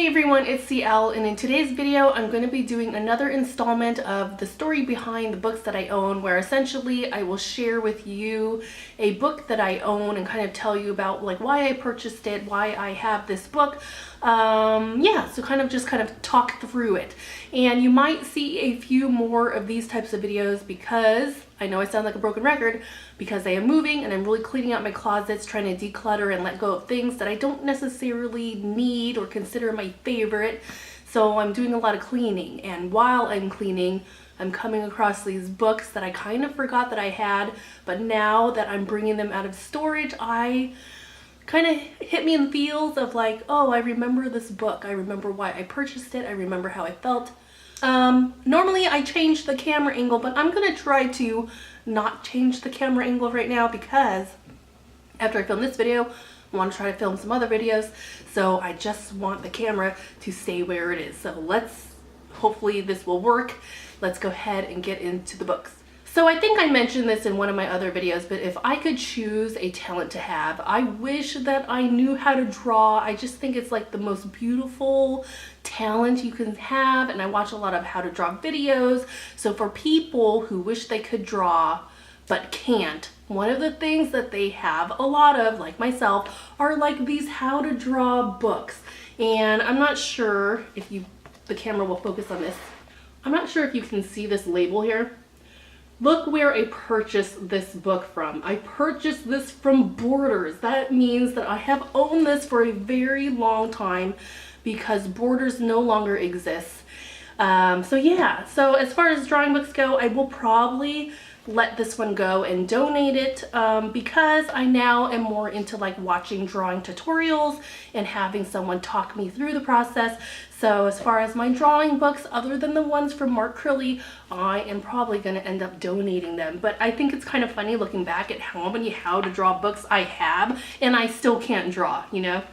Hey everyone, it's CL, and in today's video I'm going to be doing another installment of the story behind the books that I own, where essentially I will share with you a book that I own and kind of tell you about like why I purchased it, why I have this book. Yeah, so kind of talk through it. And you might see a few more of these types of videos because I know I sound like a broken record, because I am moving and I'm really cleaning out my closets, trying to declutter and let go of things that I don't necessarily need or consider my favorite. So I'm doing a lot of cleaning, and while I'm cleaning, I'm coming across these books that I kind of forgot that I had, but now that I'm bringing them out of storage, I kind of hit me in the feels of like, oh, I remember this book. I remember why I purchased it. I remember how I felt. Normally I change the camera angle, but I'm gonna try to not change the camera angle right now because after I film this video, I want to try to film some other videos. So I just want the camera to stay where it is. So hopefully this will work. Let's go ahead and get into the books. So I think I mentioned this in one of my other videos, but if I could choose a talent to have, I wish that I knew how to draw. I just think it's like the most beautiful talent you can have, and I watch a lot of how to draw videos. So for people who wish they could draw but can't, one of the things that they have a lot of, like myself, are like these how to draw books. And I'm not sure if the camera will focus on this. I'm not sure if you can see this label here. Look where I purchased this book from. I purchased this from Borders. That means that I have owned this for a very long time because Borders no longer exists. So yeah, so as far as drawing books go, I will probably let this one go and donate it because I now am more into like watching drawing tutorials and having someone talk me through the process. So as far as my drawing books, other than the ones from Mark Curley, I am probably going to end up donating them. But I think it's kind of funny looking back at how many how to draw books I have, and I still can't draw, you know?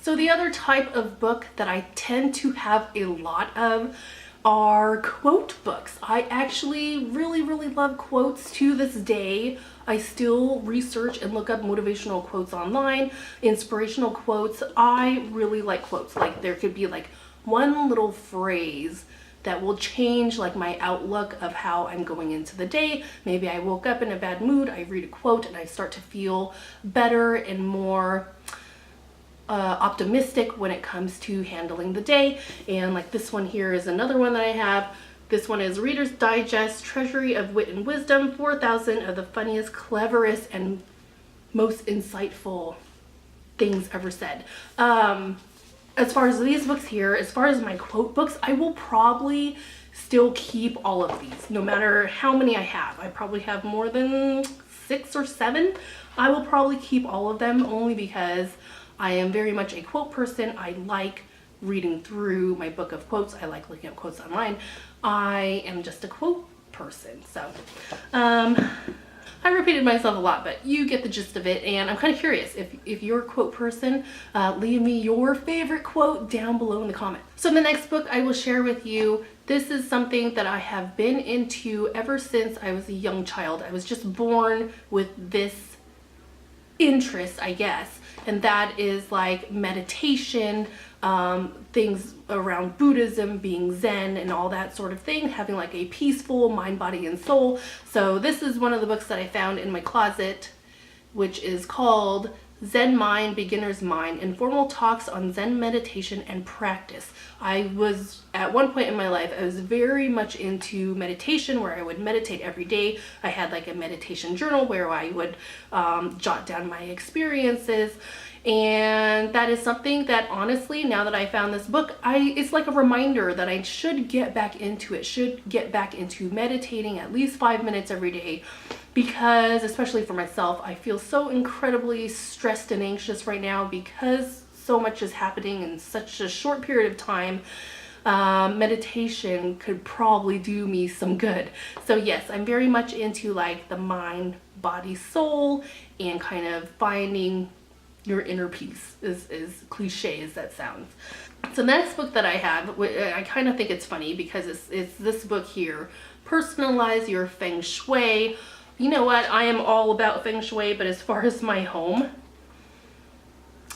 So the other type of book that I tend to have a lot of are quote books. I actually really love quotes to this day. I still research and look up motivational quotes online, inspirational quotes. I really like quotes. Like there could be like one little phrase that will change like my outlook of how I'm going into the day. Maybe I woke up in a bad mood, I read a quote and I start to feel better and more optimistic when it comes to handling the day. And like this one here is another one that I have. This one is Reader's Digest, Treasury of Wit and Wisdom, 4,000 of the funniest, cleverest, and most insightful things ever said. As far as these books here, as far as my quote books, I will probably still keep all of these, no matter how many I have. I probably have more than 6 or 7. I will probably keep all of them only because I am very much a quote person. I like reading through my book of quotes. I like looking at quotes online. I am just a quote person. So I repeated myself a lot, but you get the gist of it. And I'm kind of curious if you're a quote person, leave me your favorite quote down below in the comments. So the next book I will share with you, this is something that I have been into ever since I was a young child. I was just born with this interest, I guess. And that is like meditation, things around Buddhism, being Zen and all that sort of thing, having like a peaceful mind, body, and soul. So this is one of the books that I found in my closet, which is called Zen Mind, Beginner's Mind, Informal Talks on Zen Meditation and Practice. I was, at one point in my life, I was very much into meditation, where I would meditate every day. I had like a meditation journal where I would jot down my experiences. And that is something that honestly, now that I found this book, it's like a reminder that I should get back into it, should get back into meditating at least 5 minutes every day. Because, especially for myself, I feel so incredibly stressed and anxious right now because so much is happening in such a short period of time. Meditation could probably do me some good. So yes, I'm very much into like the mind, body, soul, and kind of finding your inner peace, as cliche as that sounds. So the next book that I have, I kind of think it's funny because it's this book here, Personalize Your Feng Shui. You know what? I am all about Feng Shui, but as far as my home,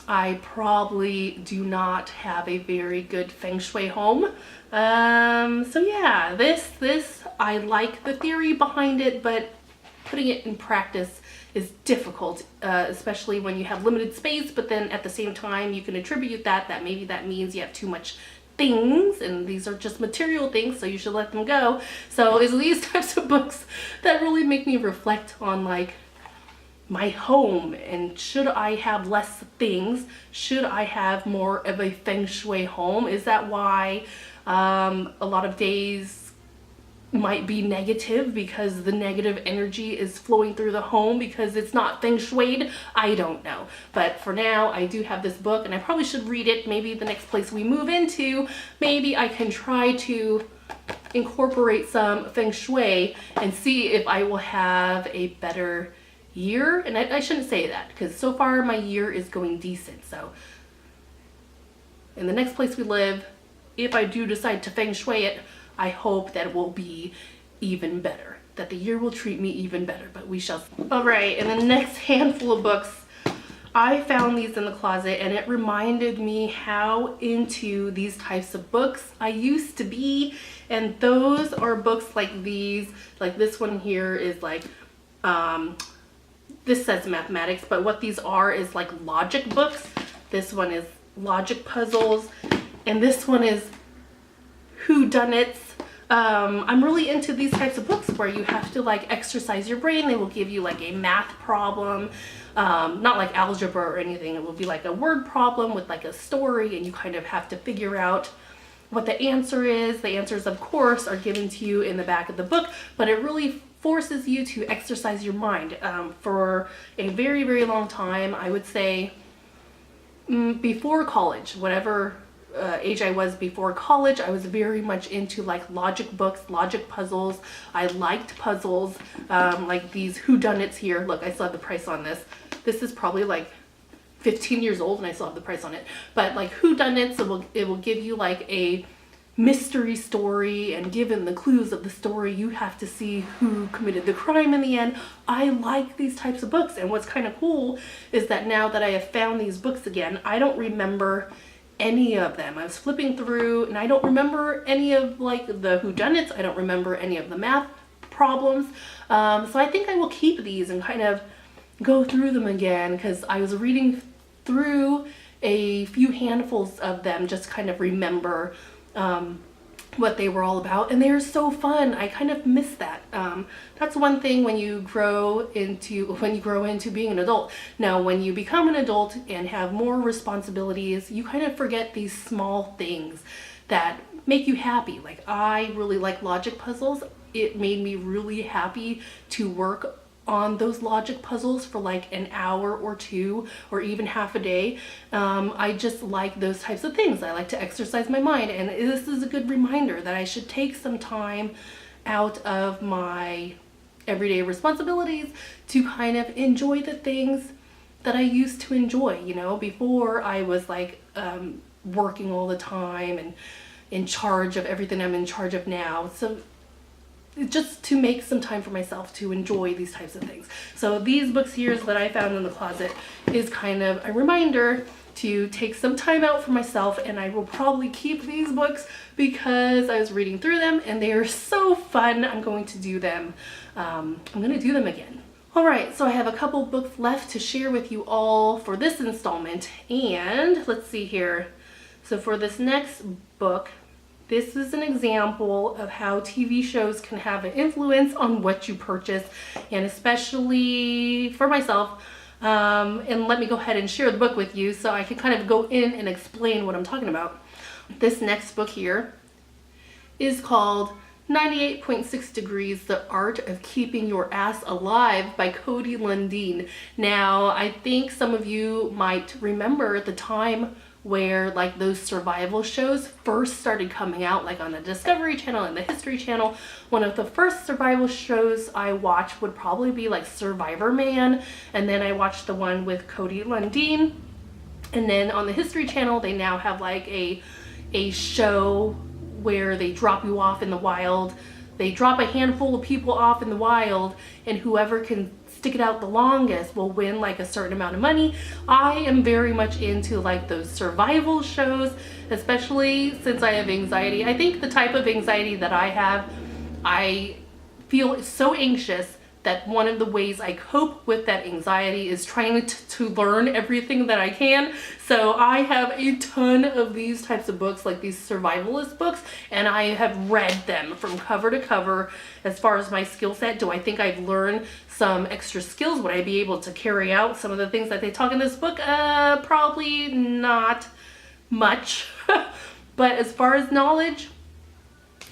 I probably do not have a very good Feng Shui home. So yeah, this, I like the theory behind it, but putting it in practice is difficult, especially when you have limited space, but then at the same time, you can attribute that maybe that means you have too much things, and these are just material things, so you should let them go. So it's these types of books that really make me reflect on like my home, and should I have less things? Should I have more of a Feng Shui home? Is that why a lot of days might be negative, because the negative energy is flowing through the home because it's not Feng Shuied? I don't know. But for now, I do have this book, and I probably should read it. Maybe the next place we move into, maybe I can try to incorporate some Feng Shui and see if I will have a better year. And I shouldn't say that, because so far my year is going decent. So in the next place we live, if I do decide to Feng Shui it, I hope that it will be even better, that the year will treat me even better, but we shall see. All right, and the next handful of books, I found these in the closet, and it reminded me how into these types of books I used to be. And those are books like these, like this one here is like, this says mathematics, but what these are is like logic books. This one is logic puzzles, and this one is whodunits. I'm really into these types of books where you have to like exercise your brain. They will give you like a math problem, not like algebra or anything. It will be like a word problem with like a story, and you kind of have to figure out what the answer is. The answers, of course, are given to you in the back of the book, but it really forces you to exercise your mind. For a very, very long time, I would say before college, whatever age I was before college, I was very much into like logic books, logic puzzles. I liked puzzles, like these whodunits here. Look, I still have the price on this. This is probably like 15 years old, and I still have the price on it. But like whodunits, it will give you like a mystery story, and given the clues of the story, you have to see who committed the crime in the end. I like these types of books, and what's kind of cool is that now that I have found these books again, I don't remember any of them. I was flipping through, and I don't remember any of like the whodunits. I don't remember any of the math problems. So I think I will keep these and kind of go through them again, because I was reading through a few handfuls of them, just kind of remember what they were all about, and they are so fun. I kind of miss that. That's one thing when you grow into being an adult. Now, when you become an adult and have more responsibilities, you kind of forget these small things that make you happy. Like, I really like logic puzzles. It made me really happy to work on those logic puzzles for like an hour or two, or even half a day. I just like those types of things. I like to exercise my mind, and this is a good reminder that I should take some time out of my everyday responsibilities to kind of enjoy the things that I used to enjoy. You know, before I was like working all the time and in charge of everything I'm in charge of now. So just to make some time for myself to enjoy these types of things. So these books here that I found in the closet is kind of a reminder to take some time out for myself, and I will probably keep these books because I was reading through them and they are so fun. I'm going to do them. I'm going to do them again. All right, so I have a couple books left to share with you all for this installment, and let's see here. So for this next book, this is an example of how TV shows can have an influence on what you purchase, and especially for myself. And let me go ahead and share the book with you so I can kind of go in and explain what I'm talking about. This next book here is called 98.6 Degrees, The Art of Keeping Your Ass Alive by Cody Lundin. Now, I think some of you might remember the time where like those survival shows first started coming out, like on the Discovery Channel and the History Channel. One of the first survival shows I watched would probably be like Survivor Man, and then I watched the one with Cody Lundin. And then on the History Channel, they now have like a show where they drop you off in the wild they drop a handful of people off in the wild, and whoever can stick it out the longest will win like a certain amount of money. I am very much into like those survival shows, especially since I have anxiety. I think the type of anxiety that I have, I feel so anxious that one of the ways I cope with that anxiety is trying to learn everything that I can. So I have a ton of these types of books, like these survivalist books, and I have read them from cover to cover. As far as my skill set, do I think I've learned some extra skills? Would I be able to carry out some of the things that they talk in this book? Probably not much. But as far as knowledge,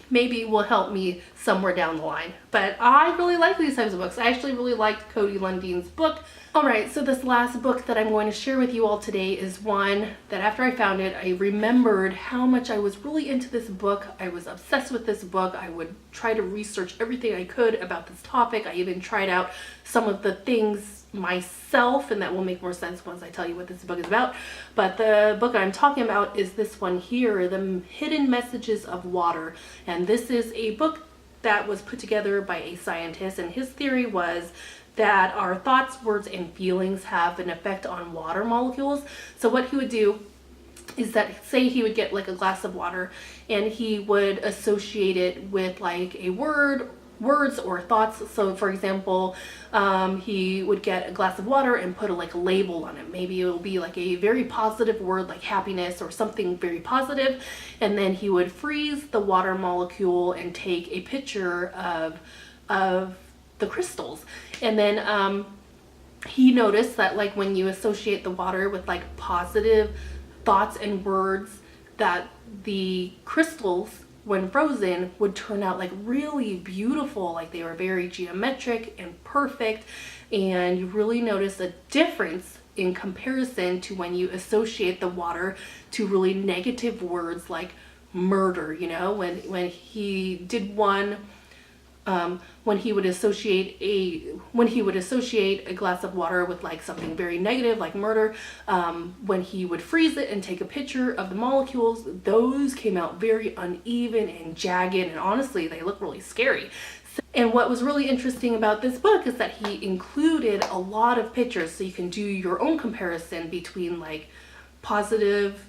maybe it will help me somewhere down the line. But I really like these types of books. I actually really liked Cody Lundine's book. Alright, so this last book that I'm going to share with you all today is one that after I found it, I remembered how much I was really into this book. I was obsessed with this book. I would try to research everything I could about this topic. I even tried out some of the things myself, and that will make more sense once I tell you what this book is about. But the book I'm talking about is this one here, The Hidden Messages of Water. And this is a book that was put together by a scientist, and his theory was that our thoughts, words, and feelings have an effect on water molecules. So what he would do is that, say he would get like a glass of water and he would associate it with like a words or thoughts. So for example, he would get a glass of water and put like a label on it. Maybe it will be like a very positive word like happiness or something very positive, and then he would freeze the water molecule and take a picture of the crystals. And then he noticed that like when you associate the water with like positive thoughts and words, that the crystals when frozen would turn out like really beautiful, like they were very geometric and perfect. And you really notice a difference in comparison to when you associate the water to really negative words like murder. You know, when he did one, when he would associate a glass of water with like something very negative like murder, when he would freeze it and take a picture of the molecules, those came out very uneven and jagged, and honestly they look really scary. And what was really interesting about this book is that he included a lot of pictures, so you can do your own comparison between like positive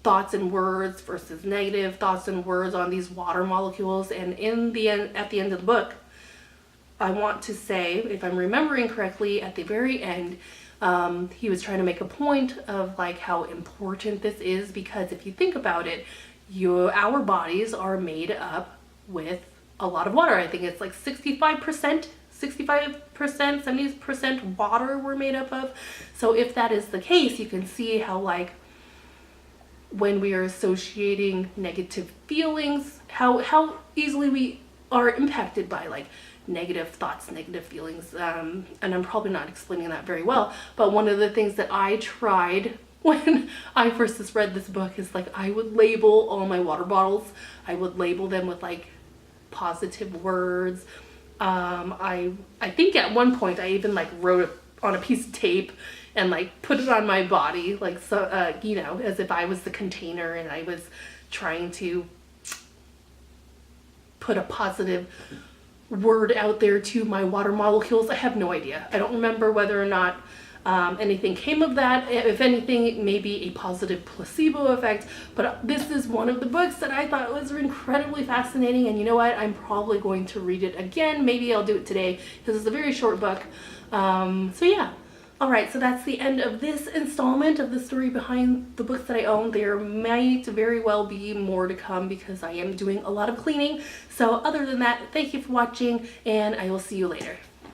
thoughts and words versus negative thoughts and words on these water molecules. And in the end, at the end of the book, I want to say, if I'm remembering correctly, at the very end, he was trying to make a point of like how important this is, because if you think about it, our bodies are made up with a lot of water. I think it's like 65%, 70% water we're made up of. So if that is the case, you can see how like when we are associating negative feelings, how easily we are impacted by like negative thoughts, negative feelings. And I'm probably not explaining that very well, but one of the things that I tried when I first read this book is like I would label all my water bottles. I would label them with like positive words. I think at one point I even like wrote it on a piece of tape and like put it on my body, like, so you know, as if I was the container and I was trying to put a positive word out there to my water molecules. I have no idea. I don't remember whether or not anything came of that. If anything, maybe a positive placebo effect. But this is one of the books that I thought was incredibly fascinating, and you know what, I'm probably going to read it again. Maybe I'll do it today because it's a very short book. So yeah. Alright, so that's the end of this installment of the story behind the books that I own. There might very well be more to come because I am doing a lot of cleaning. So other than that, thank you for watching, and I will see you later.